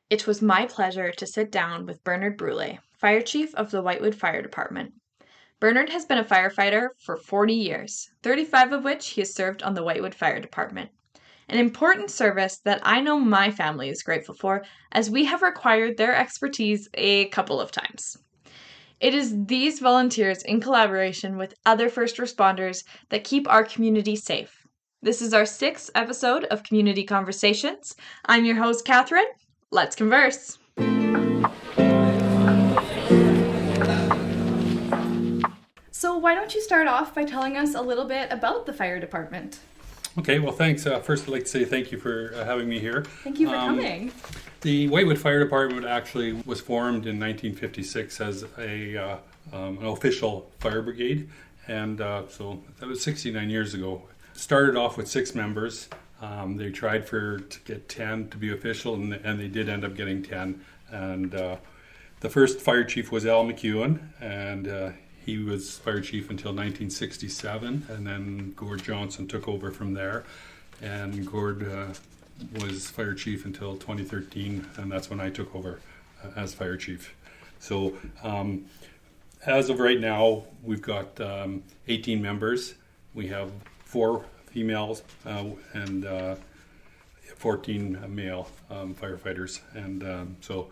It was my pleasure to sit down with Bernard Brule, Fire Chief of the Whitewood Fire Department. Bernard has been a firefighter for 40 years, 35 of which he has served on the Whitewood Fire Department. An important service that I know my family is grateful for, as we have required their expertise a couple of times. It is these volunteers in collaboration with other first responders that keep our community safe. This is our 6th episode of Community Conversations. I'm your host, Kathryn. Let's converse. So why don't you start off by telling us a little bit about the fire department? Okay, well, thanks. First, I'd like to say thank you for having me here. Thank you for coming. The Whitewood Fire Department actually was formed in 1956 as an official fire brigade, and so that was 69 years ago. Started off with 6 members. They tried to get 10 to be official, and they did end up getting 10. And the first fire chief was Al McEwen, and he was fire chief until 1967, and then Gord Johnson took over from there. And Gord was fire chief until 2013, and that's when I took over as fire chief. So as of right now, we've got 18 members. We have 4 females and 14 male firefighters. And so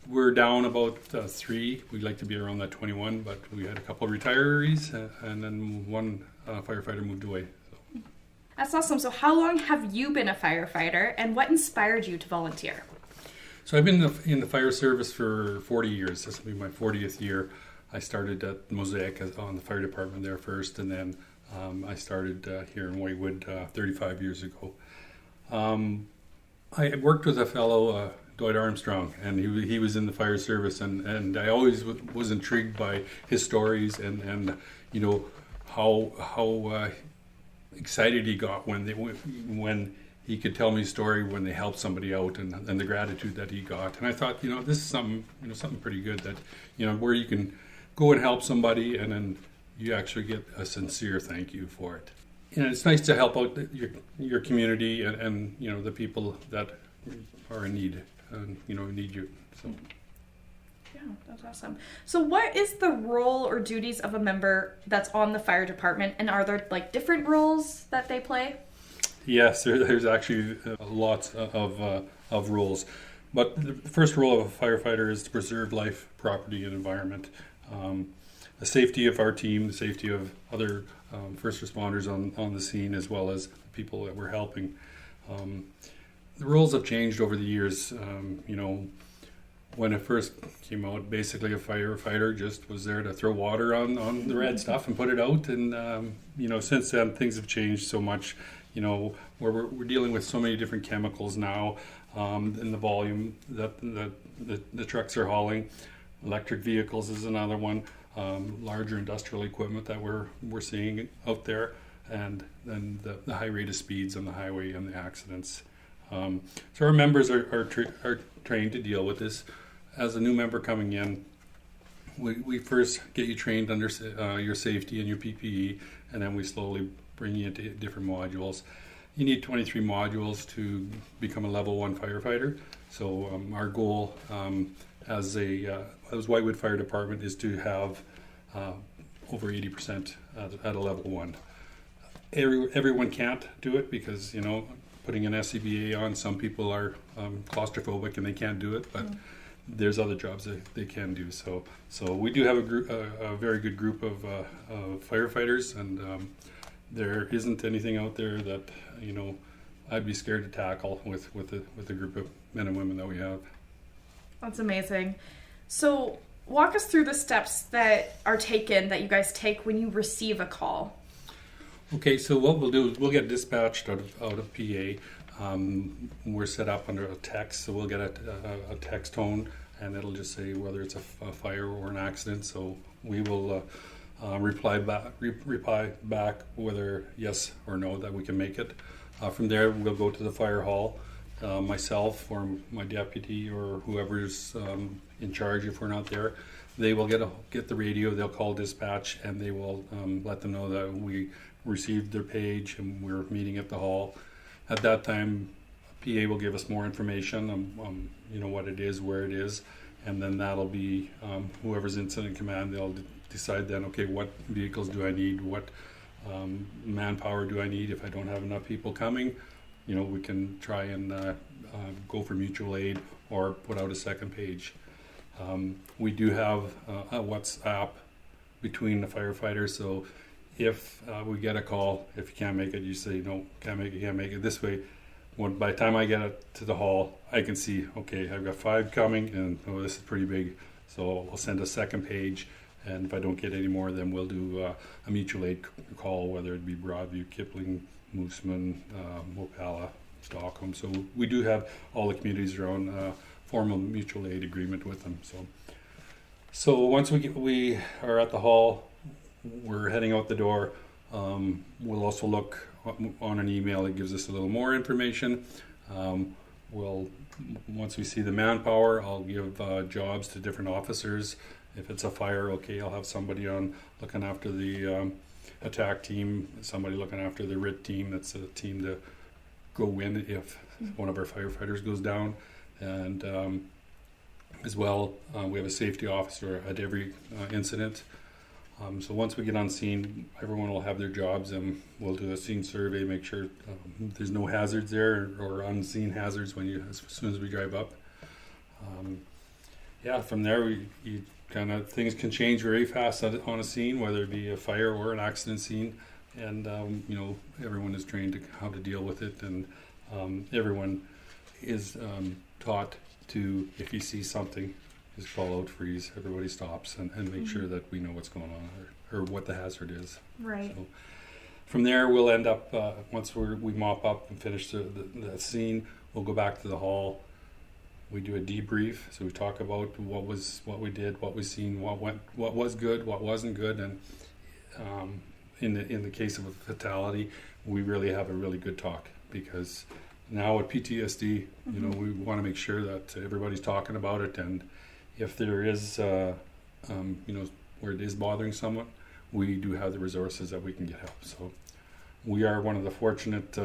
we're down about 3. We'd like to be around that 21, but we had a couple of retirees, and then one firefighter moved away. So. That's awesome. So how long have you been a firefighter, and what inspired you to volunteer? So I've been in the fire service for 40 years. This will be my 40th year. I started at Mosaic on the fire department there first, and then I started here in Whitewood 35 years ago. I worked with a fellow, Dwight Armstrong, and he was in the fire service, and I always was intrigued by his stories and you know how excited he got when he could tell me a story when they helped somebody out, and the gratitude that he got. And I thought, this is something pretty good, that where you can go and help somebody and then you actually get a sincere thank you for it. And it's nice to help out your community and the people that are in need and need you. So. Yeah, that's awesome. So what is the role or duties of a member that's on the fire department, and are there different roles that they play? Yes, there's actually lots of roles. But the first role of a firefighter is to preserve life, property, and environment. The safety of our team, the safety of other first responders on the scene, as well as the people that we're helping. The roles have changed over the years. When it first came out, basically a firefighter just was there to throw water on the red stuff and put it out. And since then, things have changed so much. Where we're dealing with so many different chemicals now, in the volume that the trucks are hauling. Electric vehicles is another one. Larger industrial equipment that we're seeing out there, and then the high rate of speeds on the highway and the accidents. So our members are trained to deal with this. As a new member coming in, we first get you trained under your safety and your PPE, and then we slowly bring you into different modules. You need 23 modules to become a level 1 firefighter. So our goal as Whitewood Fire Department is to have over 80% at a level 1. Everyone can't do it because putting an SCBA on, some people are claustrophobic and they can't do it, but there's other jobs that they can do. So we do have a very good group of firefighters, and there isn't anything out there that I'd be scared to tackle with the group of men and women that we have. That's amazing. So walk us through the steps that you guys take when you receive a call. Okay, so what we'll do is we'll get dispatched out of PA. We're set up under a text, so we'll get a text tone, and it'll just say whether it's a fire or an accident. So we will reply back whether yes or no that we can make it. From there, we'll go to the fire hall. Myself or my deputy or whoever's in charge, if we're not there, they will get the radio. They'll call dispatch, and they will let them know that we received their page and we're meeting at the hall. At that time, PA will give us more information on what it is, where it is, and then that'll be whoever's incident command. They'll decide then, okay, what vehicles do I need, what manpower do I need. If I don't have enough people coming, we can try and go for mutual aid or put out a second page. We do have a WhatsApp between the firefighters, so if we get a call, if you can't make it, you say, no, can't make it. This way, by the time I get it to the hall, I can see, okay, I've got 5 coming, and this is pretty big, so I'll send a second page, and if I don't get any more, then we'll do a mutual aid call, whether it be Broadview, Kipling, Mooseman, Mopala, Stockholm. So we do have all the communities around formal mutual aid agreement with them. So once we are at the hall, we're heading out the door. We'll also look on an email that gives us a little more information. Once we see the manpower, I'll give jobs to different officers. If it's a fire, okay, I'll have somebody on looking after the attack team, somebody looking after the RIT team. That's a team to go in if one of our firefighters goes down. And as well, we have a safety officer at every incident. So once we get on scene, everyone will have their jobs, and we'll do a scene survey, make sure there's no hazards there or unseen hazards as soon as we drive up. From there, things can change very fast on a scene, whether it be a fire or an accident scene, and everyone is trained to how to deal with it, and everyone is taught to, if you see something, just call out, freeze, everybody stops, and make sure that we know what's going on or what the hazard is. Right. So from there, we'll end up, once we mop up and finish the scene, we'll go back to the hall. We do a debrief, so we talk about what we did, what we seen, what was good, what wasn't good, and in the case of a fatality, we really have a really good talk, because now with PTSD, we want to make sure that everybody's talking about it, and if there is, where it is bothering someone, we do have the resources that we can get help. So we are one of the fortunate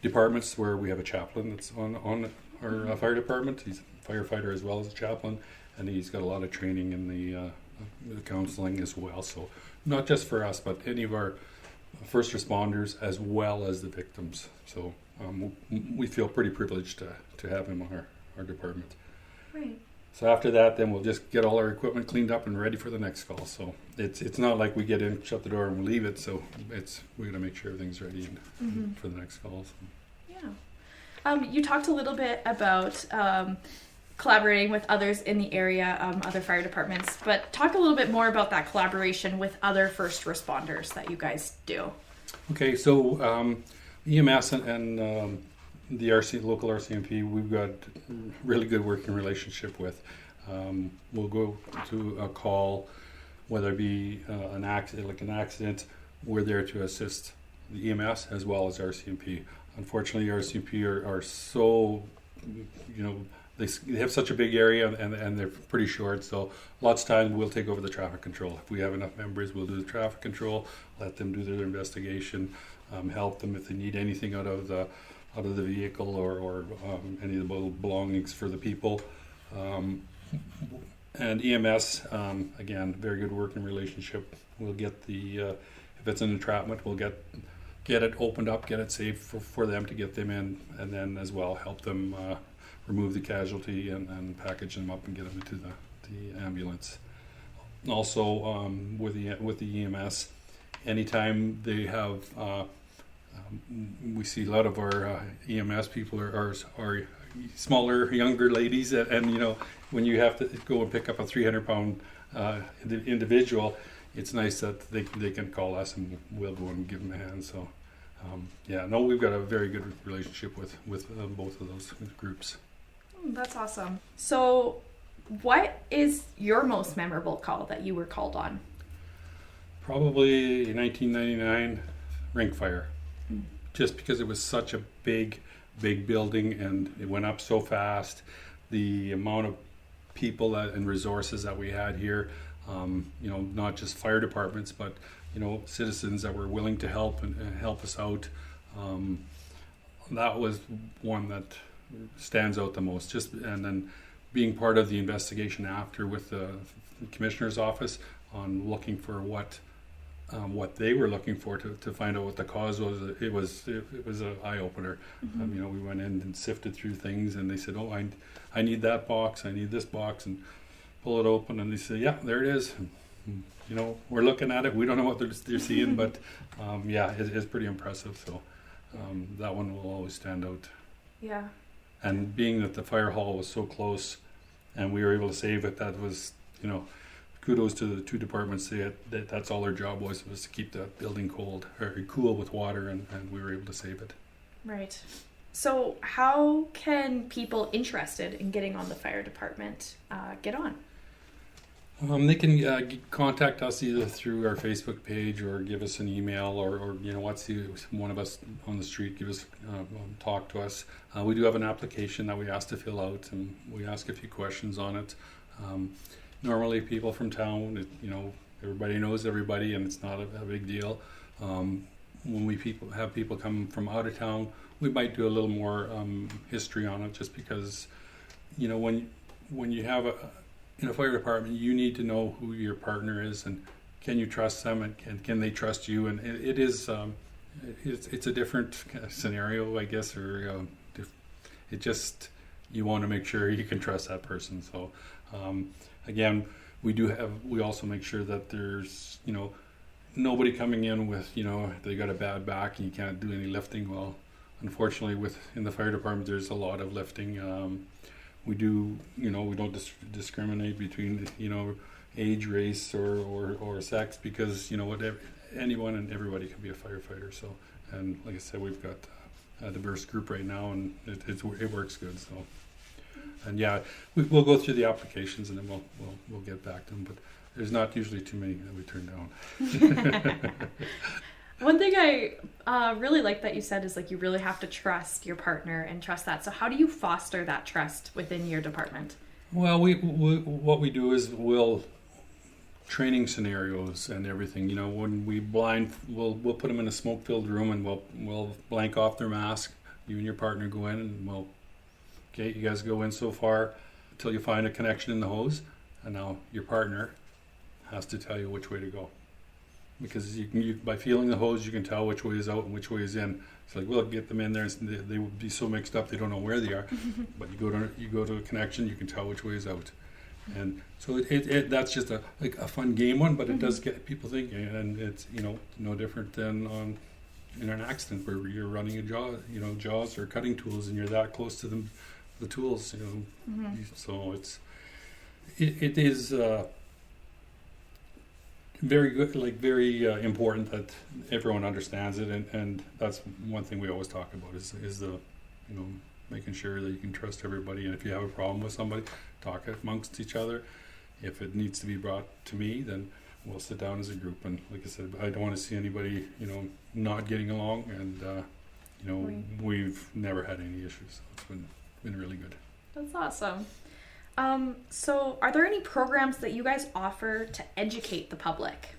departments where we have a chaplain that's on our fire department. He's a firefighter as well as a chaplain, and he's got a lot of training in the counseling as well. So not just for us, but any of our first responders as well as the victims. So we feel pretty privileged to have him on our department. Right. So after that, then we'll just get all our equipment cleaned up and ready for the next call. So it's not like we get in, shut the door, and we leave it. So we're going to make sure everything's ready for the next calls. Yeah. You talked a little bit about collaborating with others in the area, other fire departments, but talk a little bit more about that collaboration with other first responders that you guys do. Okay, so EMS and the local RCMP, we've got really good working relationship with. We'll go to a call, whether it be an accident, we're there to assist the EMS as well as RCMP. Unfortunately, RCMP are so, they have such a big area and they're pretty short, so lots of times we'll take over the traffic control. If we have enough members, we'll do the traffic control, let them do their investigation, help them if they need anything out of the vehicle or any of the belongings for the people. And EMS, again, very good working relationship. We'll get if it's an entrapment, we'll get it opened up, get it safe for them to get them in, and then as well help them remove the casualty and package them up and get them into the ambulance. Also, with the EMS, anytime they have we see a lot of our EMS people are smaller, younger ladies, and when you have to go and pick up a 300-pound individual, it's nice that they can call us and we'll go and give them a hand. So we've got a very good relationship with both of those groups. That's awesome. So what is your most memorable call that you were called on? Probably 1999 rink fire. Just because it was such a big building and it went up so fast, the amount of people and resources that we had here, not just fire departments, but citizens that were willing to help and help us out. that was one that stands out the most. And then being part of the investigation after with the commissioner's office on looking for what they were looking for to find out what the cause was. It was an eye opener. Mm-hmm. We went in and sifted through things, and they said, "Oh, I need that box. I need this box," and pull it open, and they say, "Yeah, there it is." And, we're looking at it. We don't know what they're seeing, but it's pretty impressive. So that one will always stand out. Yeah. And being that the fire hall was so close, and we were able to save it, that was, kudos to the two departments. That's all their job was to keep the building cool with water, and we were able to save it. Right. So how can people interested in getting on the fire department get on? They can contact us either through our Facebook page or give us an email or one of us on the street, give us talk to us. We do have an application that we ask to fill out, and we ask a few questions on it. Normally people from town, everybody knows everybody, and it's not a big deal. When we have people come from out of town, we might do a little more history on it, just because when you have in a fire department, you need to know who your partner is, and can you trust them, and can they trust you? And it's a different kind of scenario, I guess, or you want to make sure you can trust that person. So again, we also make sure that there's nobody coming in with they got a bad back and you can't do any lifting. Well, unfortunately, in the fire department, there's a lot of lifting. We do, we don't discriminate between, age, race, or sex, because, anyone and everybody can be a firefighter. So, and like I said, we've got a diverse group right now, and it works good. So, and we'll go through the applications, and then we'll get back to them. But there's not usually too many that we turn down. One thing I really like that you said is you really have to trust your partner and trust that. So how do you foster that trust within your department? Well, what we do is we'll training scenarios and everything. When we'll put them in a smoke-filled room, and we'll blank off their mask. You and your partner go in, and you guys go in so far until you find a connection in the hose, and now your partner has to tell you which way to go. Because by feeling the hose, you can tell which way is out and which way is in. It's we'll get them in there, and they will be so mixed up they don't know where they are. But you go to a connection, you can tell which way is out. And so that's just a fun game one, but it does get people thinking, and it's no different than in an accident where you're running a jaws or cutting tools, and you're that close to the tools. So it is. Very good, very important that everyone understands it, and that's one thing we always talk about is the making sure that you can trust everybody, and if you have a problem with somebody, talk amongst each other. If it needs to be brought to me, then we'll sit down as a group, and like I said, I don't want to see anybody not getting along, and we've never had any issues, so it's been really good. That's awesome. So are there any programs that you guys offer to educate the public?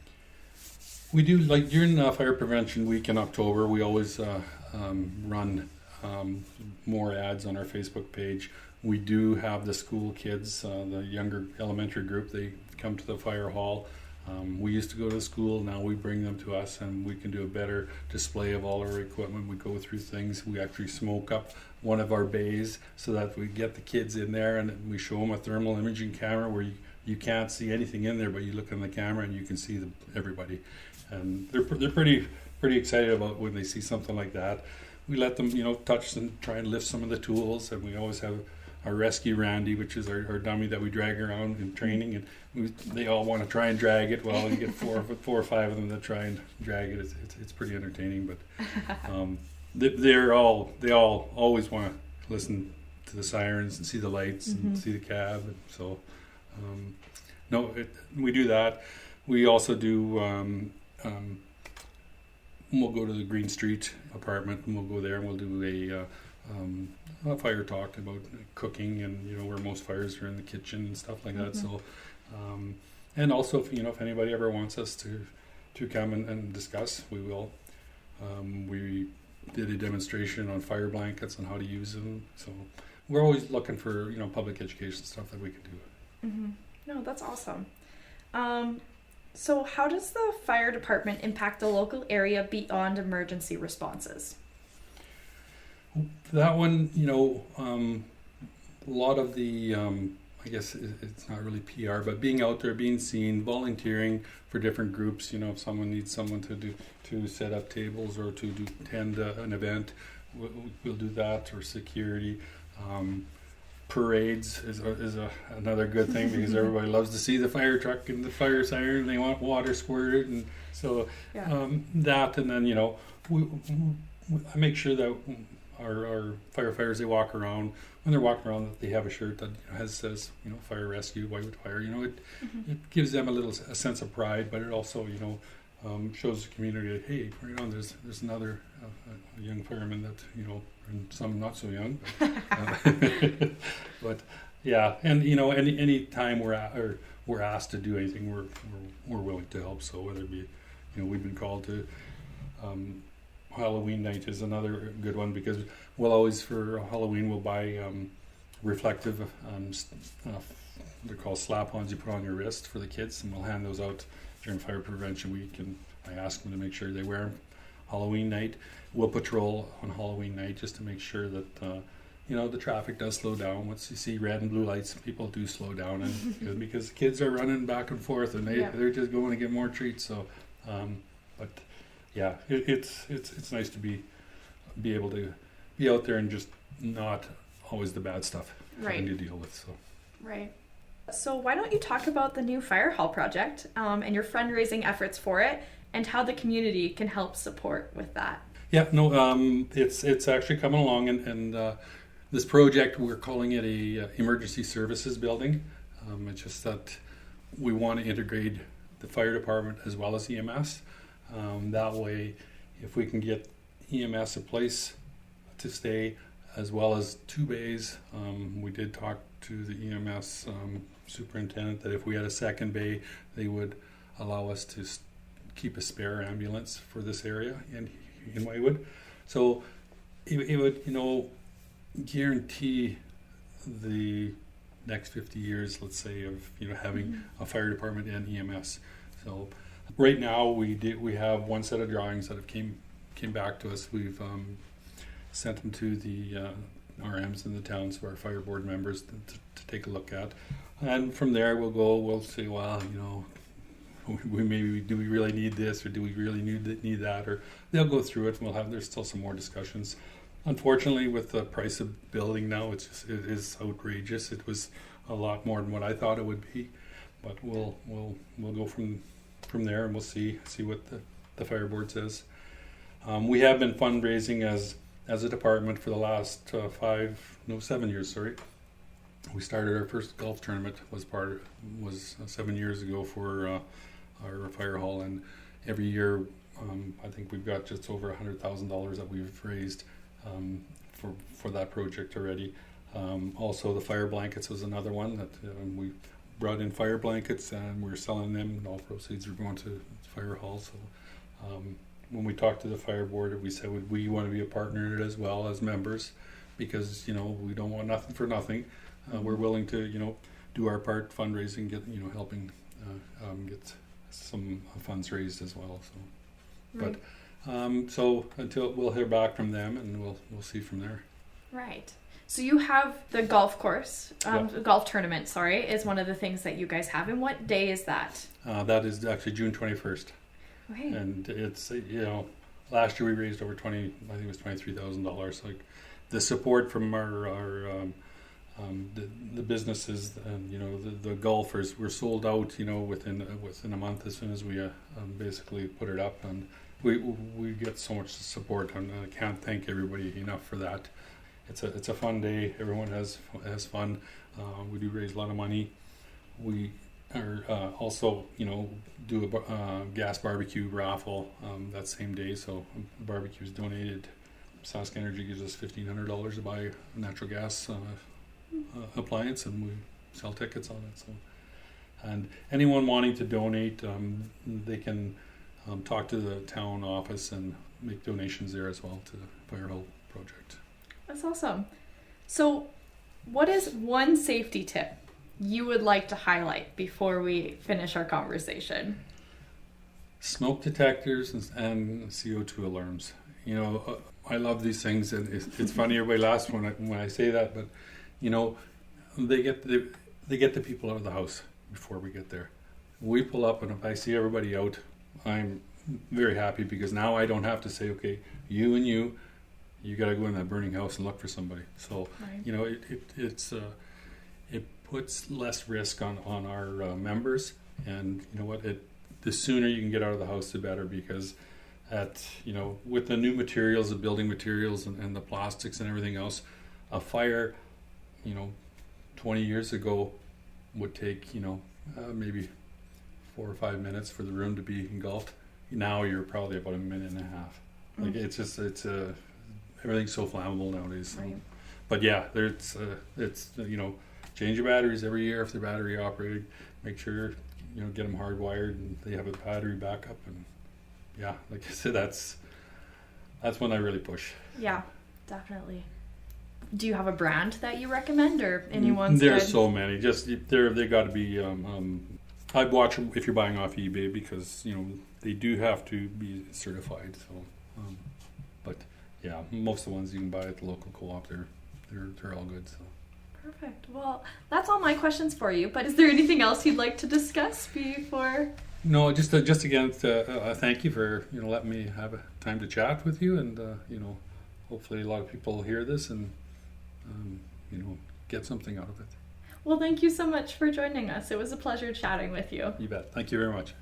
We do, during Fire Prevention Week in October, we always run more ads on our Facebook page. We do have the school kids, the younger elementary group, they come to the fire hall. We used to go to the school, now we bring them to us, and we can do a better display of all our equipment. We go through things, we actually smoke up one of our bays so that we get the kids in there, and we show them a thermal imaging camera where you can't see anything in there, but you look in the camera and you can see everybody. And they're pretty excited about when they see something like that. We let them touch and try and lift some of the tools, and we always have our rescue Randy, which is our dummy that we drag around in training, and they all want to try and drag it. Well, you get four or five of them that try and drag it. It's pretty entertaining, but they all always want to listen to the sirens and see the lights and see the cab. And so we do that. We also do. We'll go to the Green Street apartment, and we'll go there and we'll do a fire talk about cooking, and where most fires are in the kitchen and stuff like that. So and also if anybody ever wants us to come and discuss, we will. We did a demonstration on fire blankets and how to use them. So we're always looking for public education stuff that we can do. Mm-hmm. No, that's awesome. So how does the fire department impact the local area beyond emergency responses? That one, a lot of the, I guess it's not really PR, but being out there, being seen, volunteering for different groups. If someone needs someone to set up tables or to attend an event, we'll do that, or security. Parades is another good thing because everybody loves to see the fire truck and the fire siren. They want water squirted, and so that, and then I make sure that our firefighters, they walk around, when they're walking around, that they have a shirt that says fire rescue, Whitewood Fire. It gives them a sense of pride, but it also shows the community that, hey, there's another young fireman that and some not so young, but yeah, and any time we're asked to do anything, we're willing to help. So whether it be we've been called to Halloween night is another good one, because we'll always, for Halloween, we'll buy reflective they're called slap-ons you put on your wrist for the kids, and we'll hand those out during Fire Prevention Week, and I ask them to make sure they wear them. Halloween night, we'll patrol on Halloween night just to make sure that the traffic does slow down. Once you see red and blue lights, people do slow down, and because kids are running back and forth, and they're just going to get more treats. So, but yeah, it's nice to be able to be out there and just not always the bad stuff having to deal with. So right. So why don't you talk about the new fire hall project and your fundraising efforts for it, and how the community can help support with that? Yeah, no, it's actually coming along, and this project, we're calling it a emergency services building. It's just that we want to integrate the fire department as well as EMS. That way, if we can get EMS a place to stay as well as 2 bays, we did talk to the EMS superintendent that if we had a second bay, they would allow us to keep a spare ambulance for this area in Whitewood. So it would, guarantee the next 50 years, let's say, of having a fire department and EMS. So right now we have one set of drawings that have came back to us. We've sent them to the RMs in the towns, to our fire board members to take a look at, and from there we'll say, well, do we really need this, or do we really need that, or they'll go through it, and there's still some more discussions. Unfortunately, with the price of building now, it is outrageous. It was a lot more than what I thought it would be, but we'll go from there, and we'll see what the fire board says. We have been fundraising as a department for the last 7 years. Sorry, we started our first golf tournament was 7 years ago for our fire hall, and every year I think we've got just over $100,000 that we've raised for that project already. Also, the fire blankets was another one that we brought in fire blankets, and we're selling them, and all proceeds are going to fire hall. So when we talked to the fire board, we said we want to be a partner in it as well as members, because we don't want nothing for nothing. We're willing to do our part, fundraising, get helping get some funds raised as well. So, right. But so until we'll hear back from them, and we'll see from there. Right. So you have the golf course, the golf tournament. Sorry, is one of the things that you guys have. And what day is that? That is actually June 21st. Okay. And it's last year we raised over I think it was $23,000. Like the support from our the businesses, and the golfers were sold out, within a month as soon as we basically put it up, and we get so much support, and I can't thank everybody enough for that. It's a fun day. Everyone has fun. We do raise a lot of money. We are also do a gas barbecue raffle that same day. So the barbecue is donated. Sask Energy gives us $1,500 to buy a natural gas appliance, and we sell tickets on it. So, and anyone wanting to donate, they can talk to the town office, and make donations there as well to the Fire Hall project. That's awesome. So what is one safety tip you would like to highlight before we finish our conversation? Smoke detectors and CO2 alarms. You know, I love these things, and it's funny, everybody laughs when I say that, but you know, they get the people out of the house before we get there. We pull up, and if I see everybody out, I'm very happy, because now I don't have to say, okay, you and you got to go in that burning house and look for somebody. So Right. you know, it puts less risk on our members, and you know what, the sooner you can get out of the house, the better, because with the new materials, the building materials and the plastics and everything else, a fire, 20 years ago would take, maybe 4 or 5 minutes for the room to be engulfed. Now you're probably about a minute and a half. Like it's everything's so flammable nowadays. So. Right. But yeah, change your batteries every year if they're battery operated. Make sure get them hardwired and they have a battery backup. And yeah, like I said, that's when I really push. Yeah, definitely. Do you have a brand that you recommend, or anyone's There's good? so many. Just they got to be. I'd watch them if you're buying off eBay, because they do have to be certified. So, but yeah, most of the ones you can buy at the local co-op, they're all good. So. Perfect. Well, that's all my questions for you. But is there anything else you'd like to discuss before? No, just again, thank you for letting me have a time to chat with you, and hopefully a lot of people hear this and get something out of it. Well, thank you so much for joining us. It was a pleasure chatting with you. You bet. Thank you very much.